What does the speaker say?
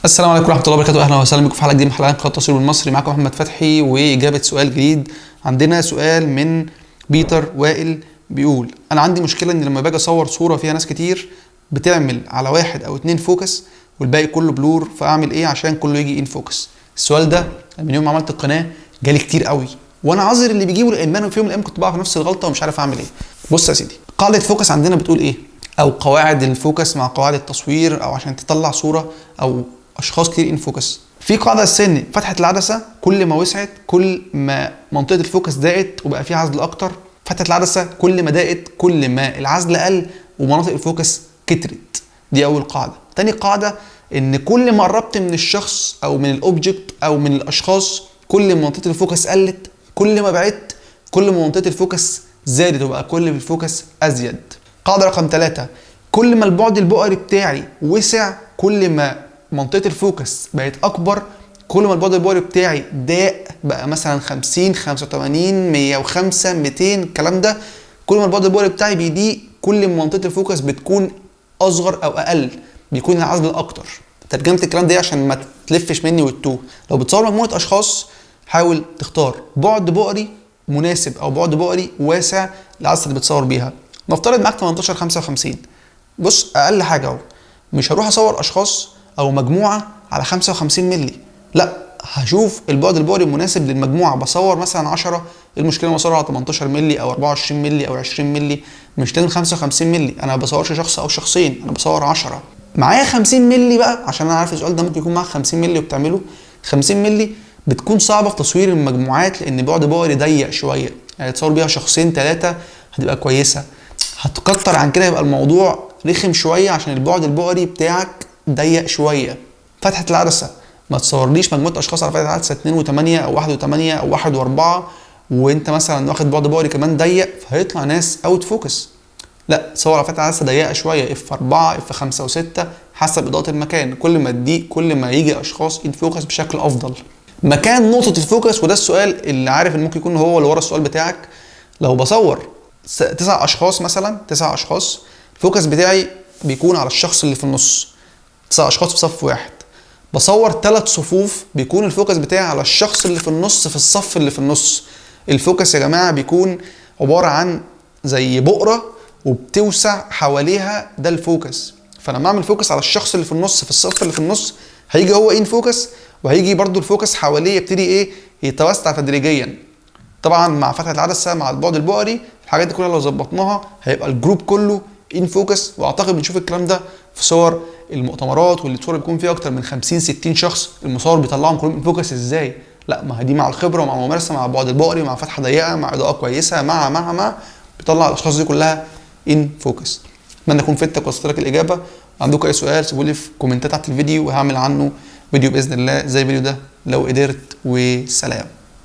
السلام عليكم ورحمه الله وبركاته. اهلا وسهلا بكم في حلقه جديده من حلقات قناه التصوير المصري. معكم محمد فتحي واجابه سؤال جديد. عندنا سؤال من بيتر وائل بيقول: انا عندي مشكله ان لما باجي اصور صوره فيها ناس كتير بتعمل على واحد او اتنين فوكس والباقي كله بلور، فاعمل ايه عشان كله يجي ان فوكس؟ السؤال ده من يوم ما عملت القناه جالي كتير قوي، وانا عذر اللي بيجيبه لان انا في يوم من الايام كنت بقع في نفس الغلطه ومش عارف اعمل ايه. بص يا سيدي، قاعده فوكس عندنا بتقول ايه، او قواعد الفوكس مع قواعد التصوير، او عشان تطلع صوره او اشخاص كتير ان فوكس. في قاعده اساسيه ان فتحه العدسه كل ما وسعت كل ما منطقه الفوكس ضاقت وبقى فيها عزل اكتر، فتحه العدسه كل ما ضاقت كل ما العزل قل ومناطق الفوكس كترت. دي اول قاعده. تاني قاعده ان كل ما قربت من الشخص او من الاوبجكت او من الاشخاص كل ما منطقه الفوكس قلت، كل ما بعدت كل ما منطقه الفوكس زادت وبقى كل الفوكس ازيد. قاعده رقم 3: كل ما البعد البؤري بتاعي وسع كل ما منطقه الفوكس بقت اكبر، كل ما البعد البؤري بتاعي ضاق بقى مثلا 50 85 105 200 الكلام ده، كل ما البعد البؤري بتاعي بيضيق كل ما منطقه الفوكس بتكون اصغر او اقل، بيكون العزل اكتر. ترجمه الكلام ده عشان ما تلفش مني وتتوه. لو بتصور مجموعه اشخاص حاول تختار بعد بؤري مناسب او بعد بؤري واسع للعدسه اللي بتصور بيها. نفترض معاك 18 55. بص، اقل حاجه اهو، مش هروح اصور اشخاص او مجموعه على 55 مللي، لا، هشوف البعد البؤري المناسب للمجموعه. بصور مثلا 10، ايه المشكله لما اصور على 18 مللي او 24 مللي او 20 مللي؟ مش لازم 55 مللي. انا ما بصورش شخص او شخصين، انا بصور 10 معايا 50 مللي بقى، عشان انا عارف السؤال ده ممكن يكون معاك 50 مللي وبتعمله. 50 مللي بتكون صعبه في تصوير المجموعات لان بعد بؤري ضيق شويه، يعني تصور بيها شخصين 3 هتبقى كويسه. هتكتر عن كده يبقى الموضوع رخم شويه عشان البعد البؤري بتاعك ضيق شويه. فتحه العدسه ما تصورليش مجموعه اشخاص على فتحه العدسه 2 و8 او 1 و8 او 1 و4 وانت مثلا واخد بعد بؤري كمان ضيق فهيطلع ناس اوت فوكس. لا، صور على فتحه العدسه ضيقه شويه، اف 4 اف 5 و6 حسب اضاءه المكان. كل ما تضيق كل ما يجي اشخاص ان فوكس بشكل افضل. مكان نقطه الفوكس، وده السؤال اللي عارف ان ممكن يكون هو اللي ورا السؤال بتاعك. لو بصور 9 اشخاص مثلا، 9 اشخاص، الفوكس بتاعي بيكون على الشخص اللي في النص. 9 اشخاص في صف واحد، بصور 3 صفوف بيكون الفوكس بتاعي على الشخص اللي في النص في الصف اللي في النص. الفوكس يا جماعه بيكون عباره عن زي بؤره وبتوسع حواليها، ده الفوكس. فلما اعمل فوكس على الشخص اللي في النص في الصف اللي في النص هيجي هو ان فوكس، وهيجي برده الفوكس حواليه يبتدي ايه، يتوسع تدريجيا. طبعا مع فتحه العدسه مع البعد البؤري الحاجات دي كلها لو ظبطناها هيبقى الجروب كله ان فوكس. واعتقد بنشوف الكلام ده في صور المؤتمرات واللي الصور بيكون فيها اكتر من 50 60 شخص، المصور بيطلعهم كلهم ان فوكس ازاي؟ لا، ما هي دي مع الخبره ومع الممارسه مع البعد البؤري مع فتحه ضيقه مع اضاءه كويسه مع بيطلع الاشخاص دي كلها ان فوكس. اتمنى اكون فدتك ووصلت لك الاجابه. عندكم اي سؤال سيبوا لي في كومنتات تحت الفيديو وهعمل عنه فيديو باذن الله زي الفيديو ده لو قدرت. وسلام.